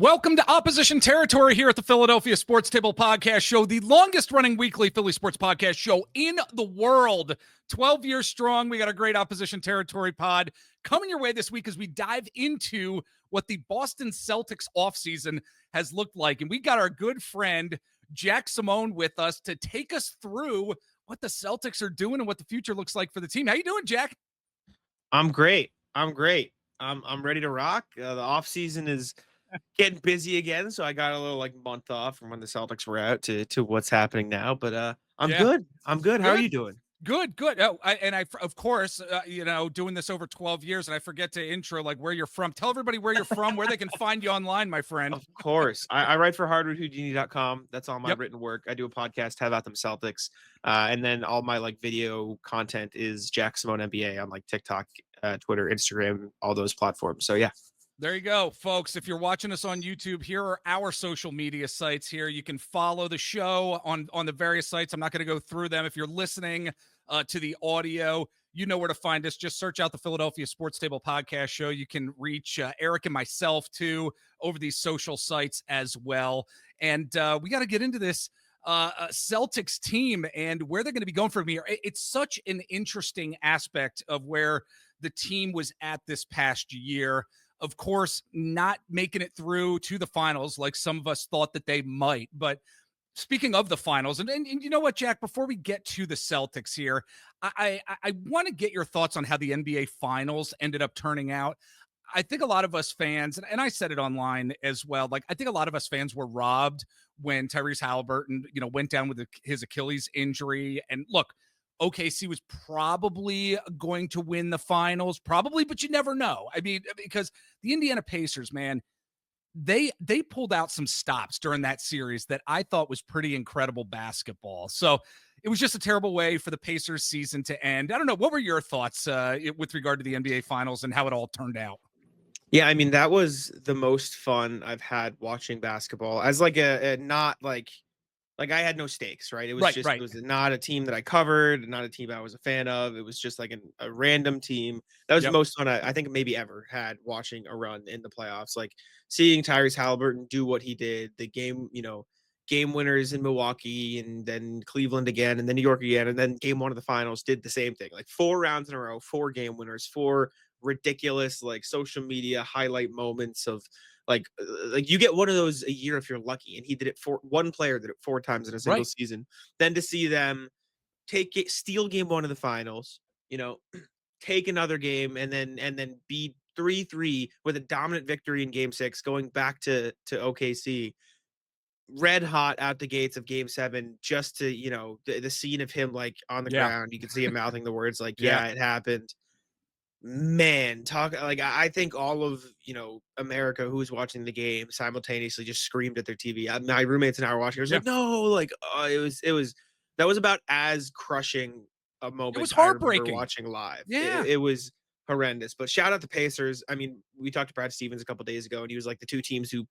Welcome to Opposition Territory here at the Philadelphia Sports Table Podcast Show, the longest-running weekly Philly sports podcast show in the world. 12 years strong. We got a great Opposition Territory pod coming your way this week as we dive into what the Boston Celtics offseason has looked like. And we got our good friend Jack Simone with us to take us through what the Celtics are doing and what the future looks like for the team. How you doing, Jack? I'm great. I'm ready to rock. The offseason is getting busy again, so I got a little month off from when the Celtics were out to what's happening now. But I'm good. I'm good. How are you doing? Good. Oh, of course, doing this over 12 years, and I forget to intro where you're from. Tell everybody where you're from, where they can find you online, my friend. Of course. I write for hardwoodhoudini.com. That's all my written work. I do a podcast, Bout Them Celtics. And then all my video content is Jack Simone NBA on TikTok, Twitter, Instagram, all those platforms. So yeah. There you go, folks. If you're watching us on YouTube, here are our social media sites here. You can follow the show on the various sites. I'm not going to go through them. If you're listening to the audio, you know where to find us. Just search out the Philadelphia Sports Table Podcast Show. You can reach Eric and myself, too, over these social sites as well. And we got to get into this Celtics team and where they're going to be going from here. It's such an interesting aspect of where the team was at this past year. Of course, not making it through to the finals like some of us thought that they might. But speaking of the finals, and you know what, Jack, before we get to the Celtics here, I want to get your thoughts on how the NBA finals ended up turning out. I think a lot of us fans, and I said it online as well, I think a lot of us fans were robbed when Tyrese Halliburton, went down with his Achilles injury. And look, OKC was probably going to win the finals, but you never know. I mean, because the Indiana Pacers, man, they pulled out some stops during that series that I thought was pretty incredible basketball. So it was just a terrible way for the Pacers season to end. I don't know. What were your thoughts with regard to the NBA finals and how it all turned out? Yeah, I mean, that was the most fun I've had watching basketball as a not I had no stakes, right? It was It was not a team that I covered, not a team I was a fan of. It was just a random team. That was the most fun I think maybe ever had watching a run in the playoffs. Seeing Tyrese Halliburton do what he did, the game, game winners in Milwaukee and then Cleveland again and then New York again. And then game one of the finals did the same thing, 4 rounds in a row, 4 game winners, 4 ridiculous social media highlight moments of you get one of those a year if you're lucky, and he did it one player did it 4 times in a single season. Then to see them steal game 1 of the finals, take another game and then be 3-3 with a dominant victory in game 6, going back to OKC, red hot out the gates of game 7, just to the scene of him on the ground, you can see him mouthing the words yeah, it happened. Man, I think all of America who was watching the game simultaneously just screamed at their TV. My roommates and I were watching. I was no, it was that was about as crushing a moment. It was heartbreaking. I remember watching live. Yeah, it was horrendous. But shout out the Pacers. I mean, we talked to Brad Stevens a couple days ago, and he was the 2 teams who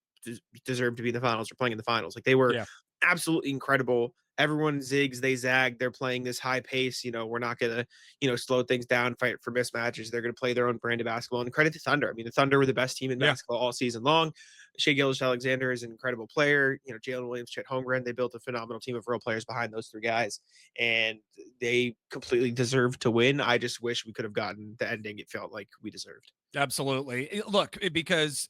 deserved to be in the finals are playing in the finals. They were absolutely incredible. Everyone zigs, they zag. They're playing this high pace. We're not going to, slow things down, fight for mismatches. They're going to play their own brand of basketball. And credit to Thunder. I mean, the Thunder were the best team in basketball all season long. Shai Gilgeous-Alexander is an incredible player. Jalen Williams, Chet Holmgren. They built a phenomenal team of role players behind those 3 guys, and they completely deserved to win. I just wish we could have gotten the ending it felt like we deserved. Absolutely. Look, because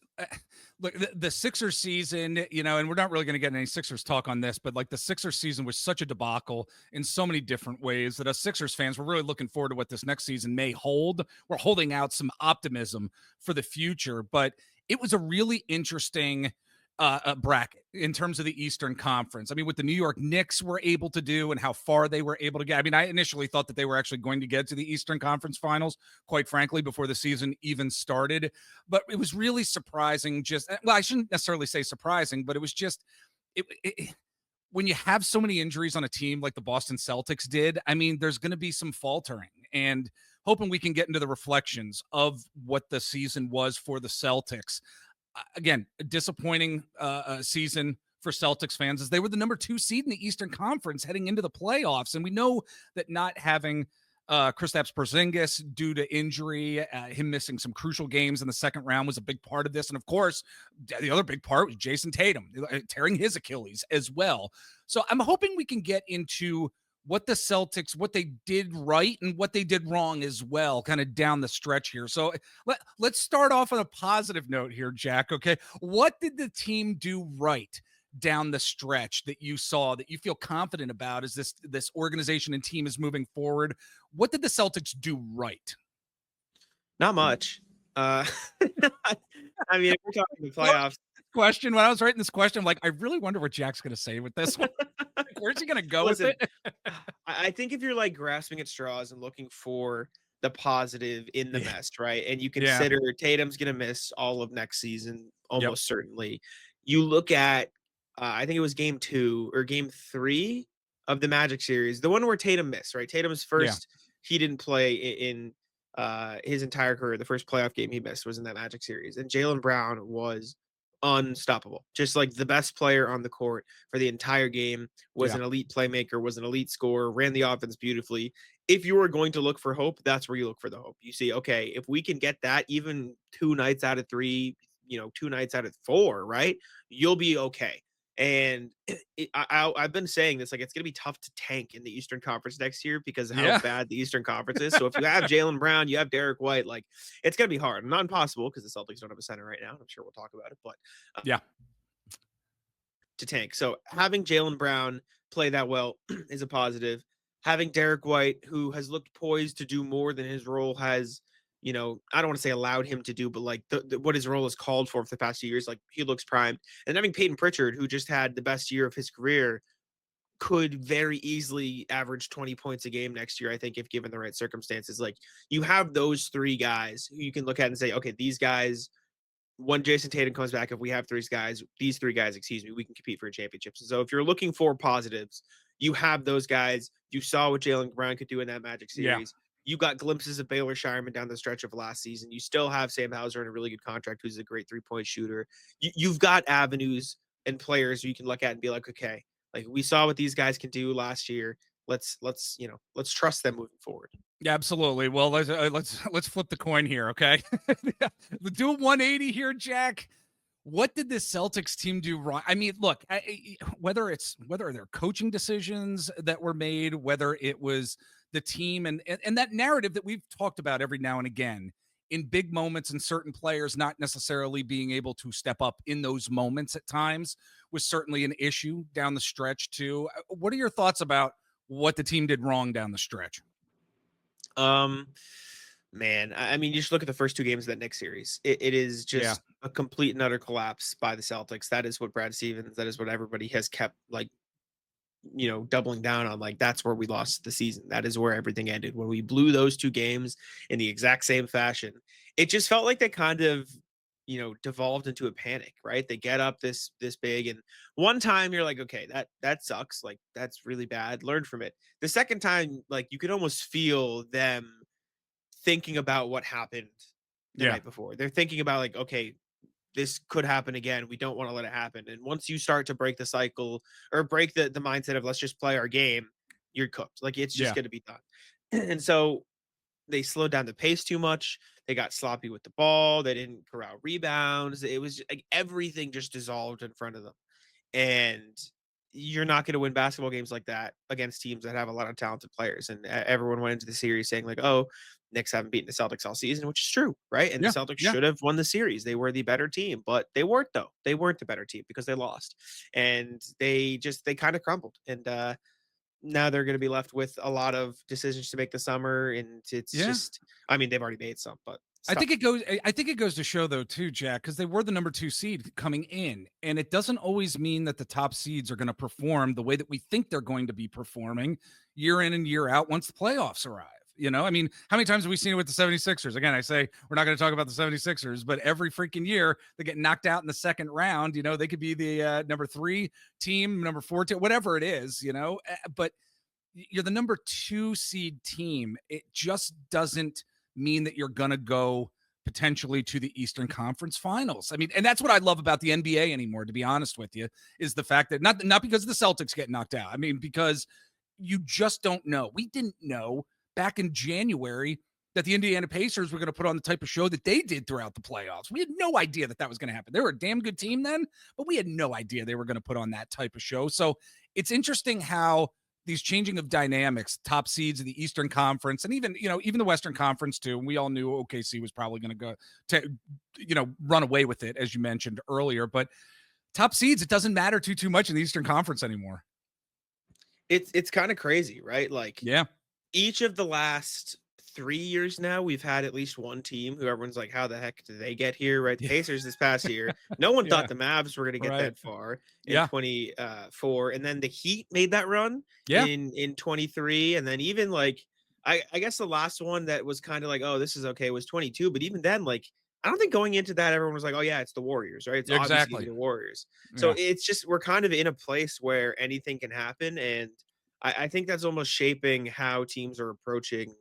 the Sixers season, and we're not really going to get any Sixers talk on this, but the Sixers season was such a debacle in so many different ways that us Sixers fans were really looking forward to what this next season may hold. We're holding out some optimism for the future, but it was a really interesting bracket in terms of the Eastern Conference. I mean, what the New York Knicks were able to do and how far they were able to get. I mean, I initially thought that they were actually going to get to the Eastern Conference Finals, quite frankly, before the season even started. But it was really surprising. I shouldn't necessarily say surprising, but it was just when you have so many injuries on a team like the Boston Celtics did. I mean, there's going to be some faltering, and hoping we can get into the reflections of what the season was for the Celtics. Again, a disappointing season for Celtics fans as they were the number 2 seed in the Eastern Conference heading into the playoffs. And we know that not having Kristaps Porzingis due to injury. Him missing some crucial games in the second round was a big part of this. And of course, the other big part was Jason Tatum tearing his Achilles as well. So I'm hoping we can get into what the Celtics, what they did right and what they did wrong as well, kind of down the stretch here. So let's start off on a positive note here, Jack. Okay. What did the team do right down the stretch that you saw that you feel confident about as this organization and team is moving forward? What did the Celtics do right? Not much. I mean, if we're talking the playoffs. Question. When I was writing this question, I'm like, I really wonder what Jack's going to say with this one. Where's he going to go with it? I think if you're like grasping at straws and looking for the positive in the mess, right? And you consider Tatum's going to miss all of next season, almost certainly. You look at, I think it was game 2 or game 3 of the Magic series, the one where Tatum missed, right? Tatum's first, he didn't play in his entire career. The first playoff game he missed was in that Magic series. And Jaylen Brown was unstoppable, just like the best player on the court for the entire game, was an elite playmaker, was an elite scorer, ran the offense beautifully. If you were going to look for hope, that's where you look for the hope. You see, okay, if we can get that even 2 nights out of 3, 2 nights out of 4, right, you'll be okay. And I've been saying this, like, it's going to be tough to tank in the Eastern Conference next year because of how bad the Eastern Conference is. So if you have Jaylen Brown, you have Derek White, like, it's going to be hard. Not impossible because the Celtics don't have a center right now. I'm sure we'll talk about it, but to tank. So having Jaylen Brown play that well is a positive. Having Derek White, who has looked poised to do more than his role has, I don't want to say allowed him to do, but like what his role is called for the past 2 years, like he looks primed. And having Peyton Pritchard, who just had the best year of his career, could very easily average 20 points a game next year, I think, if given the right circumstances. Like, you have those 3 guys who you can look at and say, okay, these guys, when Jason Tatum comes back, if we have these 3 guys, we can compete for a championship. So if you're looking for positives, you have those guys. You saw what Jaylen Brown could do in that Magic series. You got glimpses of Baylor Shireman down the stretch of last season. You still have Sam Hauser in a really good contract, who's a great 3-point shooter. You've got avenues and players you can look at and be like, okay, like, we saw what these guys can do last year. Let's trust them moving forward. Yeah, absolutely. Well, let's flip the coin here, okay? Do a 180 here, Jack. What did the Celtics team do wrong? I mean, look, whether they're coaching decisions that were made, whether it was the team and that narrative that we've talked about every now and again in big moments, and certain players not necessarily being able to step up in those moments at times was certainly an issue down the stretch too. What are your thoughts about what the team did wrong down the stretch? Man, I mean, you just look at the first 2 games of that Knicks series. It is just a complete and utter collapse by the Celtics. That is what Brad Stevens, that is what everybody has kept, like, doubling down on. Like, that's where we lost the season. That is where everything ended. When we blew those 2 games in the exact same fashion, it just felt like they kind of, devolved into a panic, right? They get up this big, and one time you're like, okay, that sucks. Like, that's really bad. Learn from it. The second time, like, you could almost feel them thinking about what happened the night before. They're thinking about, like, okay, this could happen again. We don't want to let it happen. And once you start to break the cycle or break the mindset of let's just play our game, you're cooked. Like, it's just going to be done. And so they slowed down the pace too much. They got sloppy with the ball. They didn't corral rebounds. It was like everything just dissolved in front of them. And you're not going to win basketball games like that against teams that have a lot of talented players. And everyone went into the series saying, like, oh, Knicks haven't beaten the Celtics all season, which is true, right? And the Celtics should have won the series. They were the better team, but they weren't, though. They weren't the better team because they lost. And they kind of crumbled. And now they're going to be left with a lot of decisions to make the summer. And it's just, I mean, they've already made some, but I think it goes to show, though, too, Jack, because they were the number 2 seed coming in, and it doesn't always mean that the top seeds are going to perform the way that we think they're going to be performing year in and year out once the playoffs arrive. I mean, how many times have we seen it with the 76ers? Again, I say we're not going to talk about the 76ers, but every freaking year they get knocked out in the second round. They could be the number 3 team, number 4 team, whatever it is, but you're the number 2 seed team. It just doesn't mean that you're going to go potentially to the Eastern Conference Finals. I mean, and that's what I love about the NBA anymore, to be honest with you, is the fact that not because the Celtics get knocked out. I mean, because you just don't know. We didn't know back in January that the Indiana Pacers were going to put on the type of show that they did throughout the playoffs. We had no idea that that was going to happen. They were a damn good team then, but we had no idea they were going to put on that type of show. So it's interesting how these changing of dynamics, top seeds of the Eastern Conference, and even, even the Western Conference too. And we all knew OKC was probably going to go to, run away with it, as you mentioned earlier. But top seeds, it doesn't matter too much in the Eastern Conference anymore. It's kind of crazy, right? Like, yeah, each of the last 3 years now, we've had at least one team who everyone's like, how the heck did they get here? Right. The Pacers this past year, no one thought the Mavs were going to get that far in 24. And then the Heat made that run in 23. And then even like, I guess the last one that was kind of like, oh, this is okay, was 22. But even then, like, I don't think going into that, everyone was like, oh, yeah, it's the Warriors, right? It's obviously the Warriors. So it's just, we're kind of in a place where anything can happen. And I think that's almost shaping how teams are approaching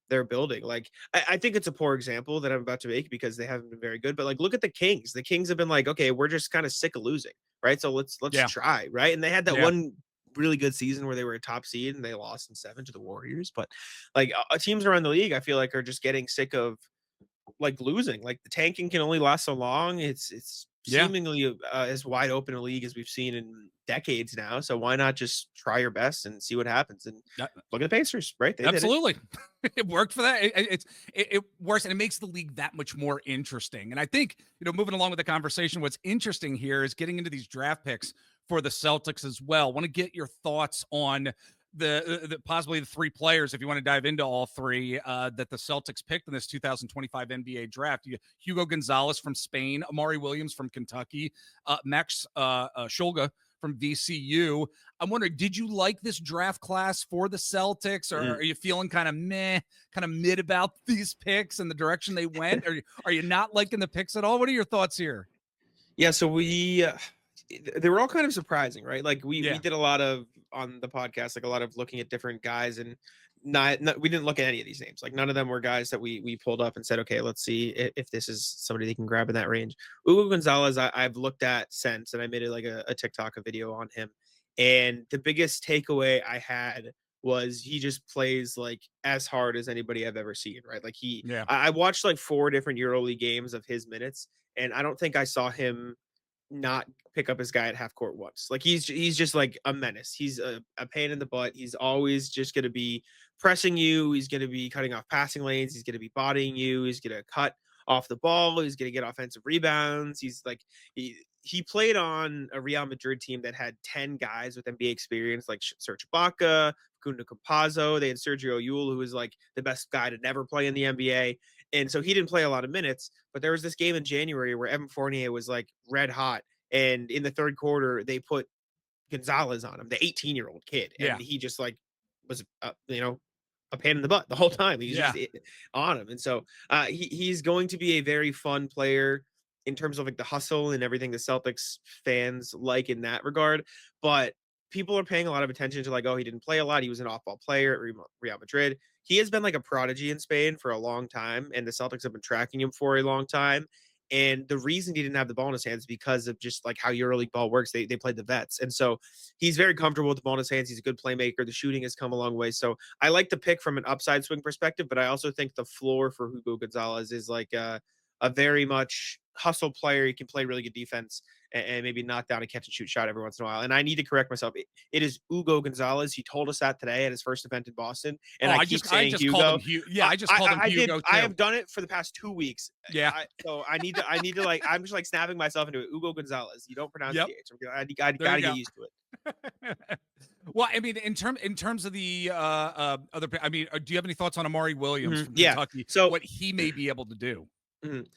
their building. Like, I think it's a poor example that I'm about to make because they haven't been very good. But like, look at the Kings. The Kings have been like, okay, we're just kind of sick of losing, right? So let's try, right? And they had that one really good season where they were a top seed and they lost in 7 to the Warriors. But like, teams around the league, I feel like are just getting sick of like losing. Like, the tanking can only last so long. It's seemingly as wide open a league as we've seen in decades now. So why not just try your best and see what happens? And look at the Pacers, right? They absolutely did it. It worked for that. It works, and it makes the league that much more interesting. And I think, moving along with the conversation, what's interesting here is getting into these draft picks for the Celtics as well. I want to get your thoughts on the possibly the 3 players, if you want to dive into all 3, that the Celtics picked in this 2025 NBA draft. Hugo Gonzalez from Spain, Amari Williams from Kentucky, Max Shulga from VCU. I'm wondering, did you like this draft class for the Celtics, or are you feeling kind of mid about these picks and the direction they went? Or are you not liking the picks at all? What are your thoughts here? Yeah, so they were all kind of surprising, right? Like, we did a lot of on the podcast, like a lot of looking at different guys, and not we didn't look at any of these names. Like, none of them were guys that we pulled up and said, okay, let's see if this is somebody they can grab in that range. Hugo Gonzalez, I've looked at since, and I made it like a TikTok video on him. And the biggest takeaway I had was he just plays like as hard as anybody I've ever seen, right? Like, I watched like 4 different EuroLeague games of his minutes, and I don't think I saw him not pick up his guy at half court once. Like, he's just like a menace. He's a pain in the butt. He's always just going to be pressing you. He's going to be cutting off passing lanes. He's going to be bodying you. He's going to cut off the ball. He's going to get offensive rebounds. He's like, he played on a Real Madrid team that had 10 guys with NBA experience, like Serge Ibaka, Facundo Campazzo. They had Sergio Llull, who was like the best guy to never play in the NBA. And so he didn't play a lot of minutes, but there was this game in January where Evan Fournier was like red hot. And in the third quarter, they put Gonzalez on him, the 18-year-old kid. And he just like was, a pain in the butt the whole time. He's just on him. And so he's going to be a very fun player in terms of like the hustle and everything the Celtics fans like in that regard. But people are paying a lot of attention to like, oh, he didn't play a lot. He was an off-ball player at Real Madrid. He has been like a prodigy in Spain for a long time, and the Celtics have been tracking him for a long time. And the reason he didn't have the ball in his hands is because of just like how EuroLeague ball works. They played the vets. And so he's very comfortable with the ball in his hands. He's a good playmaker. The shooting has come a long way. So I like the pick from an upside swing perspective, but I also think the floor for Hugo Gonzalez is like a very much hustle player. He can play really good defense and maybe knock down a catch and shoot shot every once in a while. And I need to correct myself. It is Hugo Gonzalez. He told us that today at his first event in Boston. And I keep saying Hugo. I just called him Hugo. I have done it for the past 2 weeks. Yeah. So I need to like, I'm just like snapping myself into it. Hugo Gonzalez. You don't pronounce the H. I gotta get used to it. Well, I mean, in terms of the other, I mean, do you have any thoughts on Amari Williams from Kentucky? So what he may be able to do?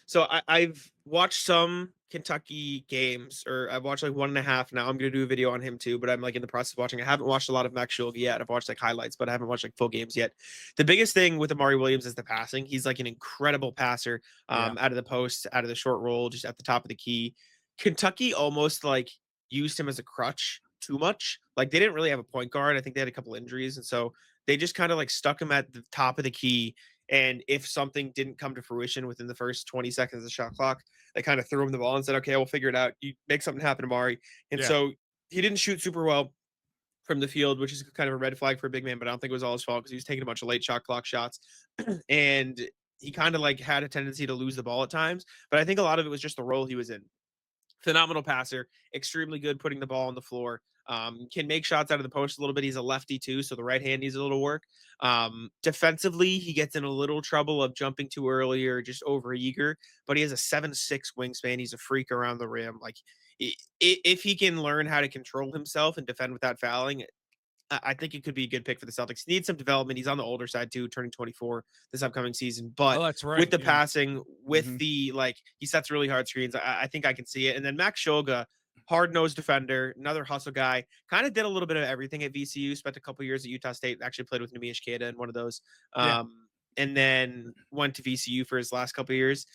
So I've watched some Kentucky games, or I've watched like 1.5 now. I'm gonna do a video on him too, but I'm like in the process of watching. I haven't watched a lot of Max Shulga yet. I've watched like highlights, but I haven't watched like full games yet. The biggest thing with Amari Williams is the passing. He's like an incredible passer, out of the post, out of the short roll, just at the top of the key. Kentucky almost like used him as a crutch too much. Like, they didn't really have a point guard. I think they had a couple injuries, and so they just kind of like stuck him at the top of the key. And if something didn't come to fruition within the first 20 seconds of the shot clock, they kind of threw him the ball and said, okay, we'll figure it out. You make something happen, Amari. And so he didn't shoot super well from the field, which is kind of a red flag for a big man, but I don't think it was all his fault because he was taking a bunch of late shot clock shots. And he kind of like had a tendency to lose the ball at times. But I think a lot of it was just the role he was in. Phenomenal passer, extremely good putting the ball on the floor. Can make shots out of the post a little bit. He's a lefty too, so the right hand needs a little work. Defensively, he gets in a little trouble of jumping too early or just over eager, but he has a 7'6" wingspan. He's a freak around the rim. Like if he can learn how to control himself and defend without fouling, I think it could be a good pick for the Celtics. He needs some development. He's on the older side too, turning 24 this upcoming season. Oh, But that's with right. the Yeah. passing, with Hmm. the like, he sets really hard screens. I think I can see it. And then Max Shoga, hard nosed defender, another hustle guy, kind of did a little bit of everything at VCU. Spent a couple years at Utah State. Actually played with Numi Ishiketa in one of those. Yeah. And then went to VCU for his last couple years.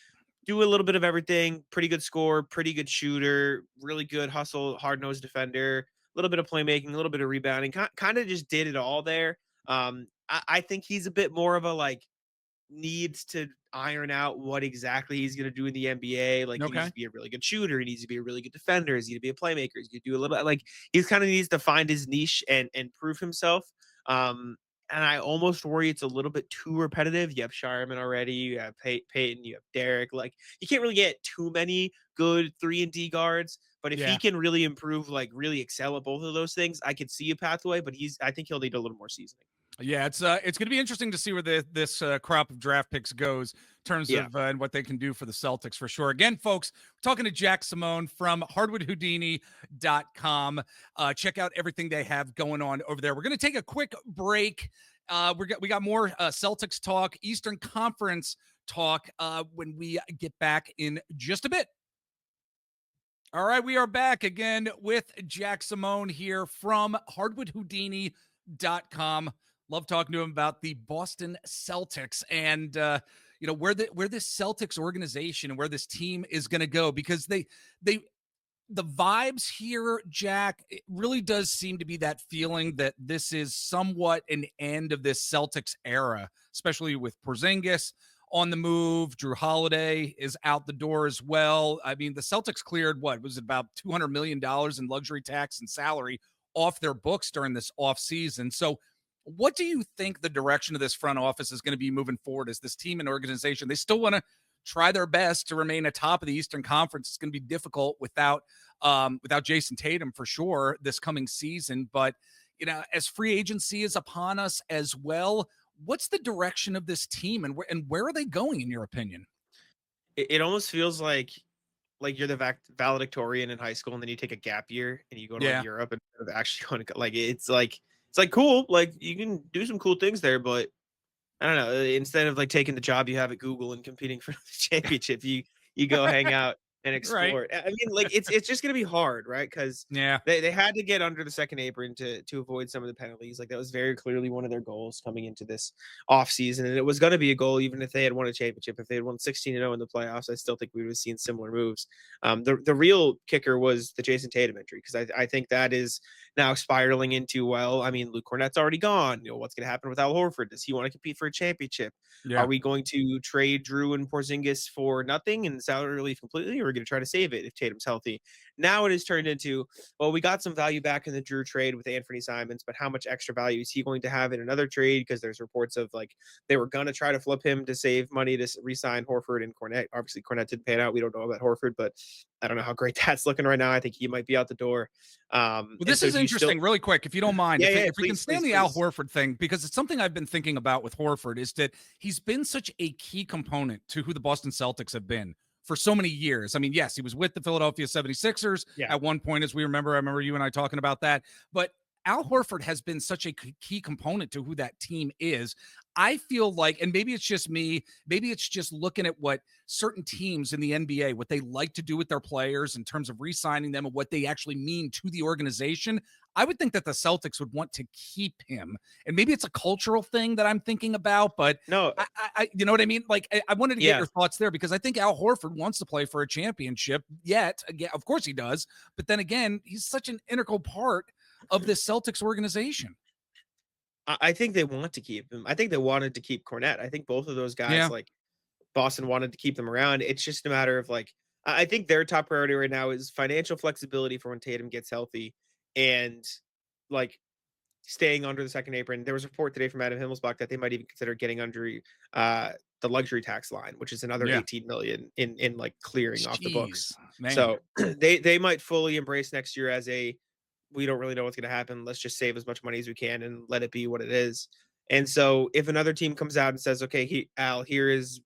Do a little bit of everything. Pretty good score, pretty good shooter, really good hustle, hard nosed defender, little bit of playmaking, a little bit of rebounding, kind of just did it all there. I think he's a bit more of a like needs to iron out what exactly he's going to do in the NBA. Like he needs Okay. to be a really good shooter. He needs to be a really good defender. He's going to be a playmaker. He's going to do a little bit like he kind of needs to find his niche and prove himself. And I almost worry it's a little bit too repetitive. You have Shireman already. You have Peyton. You have Derek. Like you can't really get too many good 3-and-D guards. But if he Yeah. can really improve, like really excel at both of those things, I could see a pathway. But I think he'll need a little more seasoning. Yeah, it's going to be interesting to see where this crop of draft picks goes in terms Yeah. of and what they can do for the Celtics for sure. Again, folks, we're talking to Jack Simone from hardwoodhoudini.com. Check out everything they have going on over there. We're going to take a quick break. We got more Celtics talk, Eastern Conference talk when we get back in just a bit. All right, we are back again with Jack Simone here from hardwoodhoudini.com. Love talking to him about the Boston Celtics and where this Celtics organization and where this team is going to go, because the vibes here, Jack, it really does seem to be that feeling that this is somewhat an end of this Celtics era, especially with Porzingis on the move. Drew Holiday is out the door as well. I mean, the Celtics cleared what was it, about $200 million in luxury tax and salary off their books during this offseason. So what do you think the direction of this front office is going to be moving forward as this team and organization? They still want to try their best to remain atop of the Eastern Conference. It's going to be difficult without Jason Tatum for sure this coming season. But, as free agency is upon us as well, what's the direction of this team and where are they going in your opinion? It almost feels like you're the valedictorian in high school, and then you take a gap year and you go to like Yeah. Europe instead of actually going to like it's like cool. Like you can do some cool things there, but I don't know. Instead of like taking the job you have at Google and competing for the championship, you go hang out and Right. explore. I mean, like it's just gonna be hard, right? Because Yeah. they had to get under the second apron to avoid some of the penalties. Like that was very clearly one of their goals coming into this offseason. And it was gonna be a goal even if they had won a championship. If they had won 16-0 in the playoffs, I still think we would have seen similar moves. The real kicker was the Jason Tatum injury, because I think that is now spiraling into, well, I mean, Luke Cornett's already gone. What's going to happen with Al Horford? Does he want to compete for a championship? Are Yeah. we going to trade Drew and Porzingis for nothing and salary relief completely, or are we going to try to save it if Tatum's healthy? Now it has turned into, well, we got some value back in the Drew trade with Anthony Simons, but how much extra value is he going to have in another trade? Because there's reports of like they were going to try to flip him to save money to re-sign Horford and Cornette. Obviously, Cornette didn't pan out. We don't know about Horford, but I don't know how great that's looking right now. I think he might be out the door. Well, And this so is do you still? interesting, really quick, if you don't mind. Yeah, yeah, If we can please, stay on please, the Al please. Horford thing, because it's something I've been thinking about with Horford, is that he's been such a key component to who the Boston Celtics have been for so many years. I mean, yes, he was with the Philadelphia 76ers Yeah. at one point, as we remember. I remember you and I talking about that. But Al Horford has been such a key component to who that team is. I feel like, and maybe it's just me, maybe it's just looking at what certain teams in the NBA, what they like to do with their players in terms of re-signing them and what they actually mean to the organization. I would think that the Celtics would want to keep him. And maybe it's a cultural thing that I'm thinking about, but No, you know what I mean? Like, I wanted to get yeah. your thoughts there, because I think Al Horford wants to play for a championship yet. Again, of course he does. But then again, he's such an integral part of this Celtics organization. I think they want to keep him. I think they wanted to keep Cornette. I think both of those guys, Yeah. like Boston wanted to keep them around. It's just a matter of like, I think their top priority right now is financial flexibility for when Tatum gets healthy, and like staying under the second apron. There was a report today from Adam Himmelsbach that they might even consider getting under uh, the luxury tax line, which is another Yeah. 18 million in like clearing off the Jeez, books. man. So they might fully embrace next year as a, we don't really know what's going to happen. Let's just save as much money as we can and let it be what it is. And so if another team comes out and says, okay, Al, here is,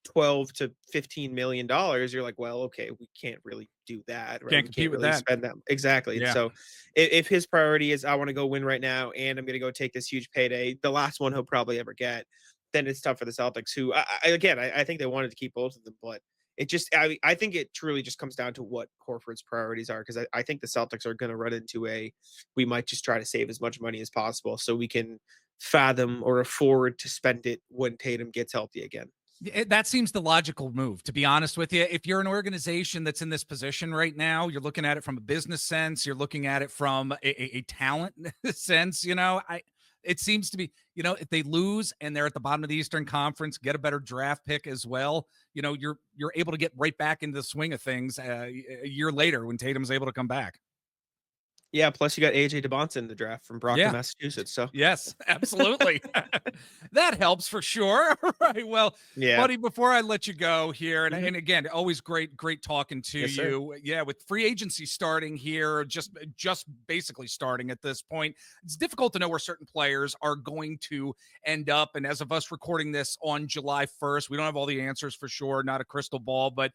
12 to 15 million dollars, you're like, well, okay, we can't really do that, right? Can't We compete can't with really that. spend that. Exactly. And Yeah. so if his priority is, I want to go win right now and I'm going to go take this huge payday, the last one he'll probably ever get, then it's tough for the Celtics, who I think they wanted to keep both of them, but it just, I think it truly just comes down to what Horford's priorities are, because I think the Celtics are going to run into we might just try to save as much money as possible so we can fathom or afford to spend it when Tatum gets healthy again. That seems the logical move, to be honest with you. If you're an organization that's in this position right now, you're looking at it from a business sense, you're looking at it from a talent sense, it seems to be, if they lose and they're at the bottom of the Eastern Conference, get a better draft pick as well, you're able to get right back into the swing of things a year later when Tatum's able to come back. Yeah, plus you got AJ DeBonson in the draft from Brockton, Yeah. Massachusetts. So Yes, absolutely. That helps for sure. Right. Well, yeah, buddy, before I let you go here, and, Mhm. and again, always great talking to Yes, sir. you. Yeah, with free agency starting here, just basically starting at this point, it's difficult to know where certain players are going to end up. And as of us recording this on July 1st, we don't have all the answers for sure, not a crystal ball, but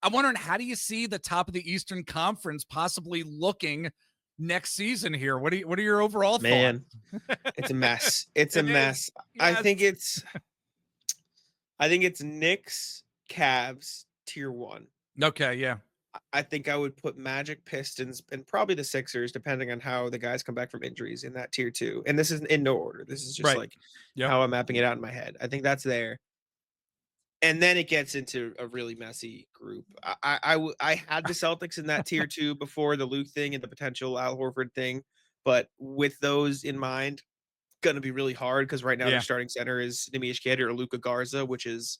I'm wondering, how do you see the top of the Eastern Conference possibly looking next season here? What are your overall thoughts? Man, it's a mess. It's a It is. mess. I Yes. think it's I think it's Knicks, Cavs, tier 1. Okay, yeah. I think I would put Magic, Pistons, and probably the Sixers, depending on how the guys come back from injuries, in that tier 2. And this is in no order. This is just Right. like Yep. how I'm mapping it out in my head. I think that's there. And then it gets into a really messy group. I had the Celtics in that tier 2 before the Luke thing and the potential Al Horford thing, but with those in mind, gonna be really hard because right now their Yeah. starting center is Nemish Queta or Luka Garza, which is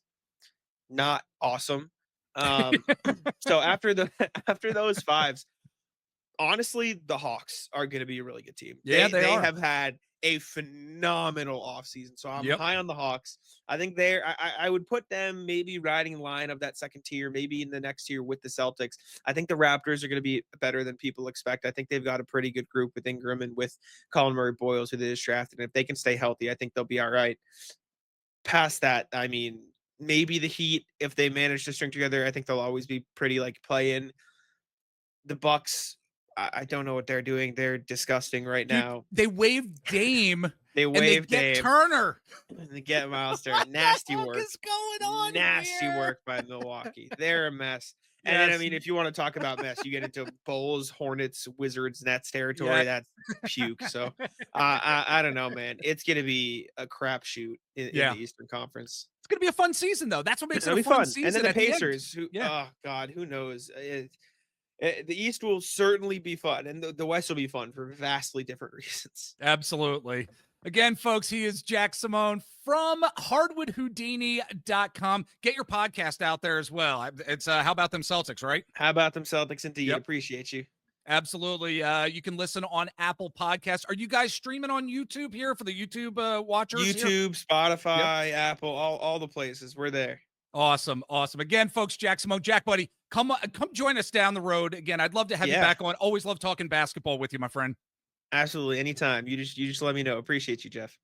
not awesome. Um, so after the after those fives, honestly, the Hawks are going to be a really good team. Yeah, they They are. have had a phenomenal offseason. So I'm Yep. high on the Hawks. I think I would put them maybe riding line of that second tier, maybe in the next tier with the Celtics. I think the Raptors are going to be better than people expect. I think they've got a pretty good group with Ingram and with Colin Murray Boyles, who they just drafted. And if they can stay healthy, I think they'll be all right. Past that, I mean, maybe the Heat, if they manage to string together, I think they'll always be pretty like play in. The Bucks, I don't know what they're doing. They're disgusting right Dude, now. they waived Dame They and they waived get Dame Turner. and they get Miles Turner. What Nasty the heck work. is going on Nasty here? work by Milwaukee. They're a mess. And then, I Yes. mean, if you want to talk about mess, you get into Bulls, Hornets, Wizards, Nets territory. Yeah. That's puke. So I don't know, man. It's going to be a crapshoot in Yeah. the Eastern Conference. It's gonna be a fun season, though. That's what makes it It'll a be fun fun. And then season the at the end. Pacers, who, Yeah. oh, God, who knows? The East will certainly be fun, and the West will be fun for vastly different reasons. Absolutely. Again, folks, he is Jack Simone from hardwoodhoudini.com. Get your podcast out there as well. It's How About Them Celtics, right? How about them Celtics? Indeed. Yep. Appreciate you. Absolutely. You can listen on Apple Podcasts. Are you guys streaming on YouTube here for the YouTube watchers? YouTube, Spotify, Apple, all the places. We're there. Awesome. Again, folks, Jack Simone, Jack, buddy, come join us down the road. Again, I'd love to have you back on. Always love talking basketball with you, my friend. Absolutely. Anytime. You just let me know. Appreciate you, Jeff.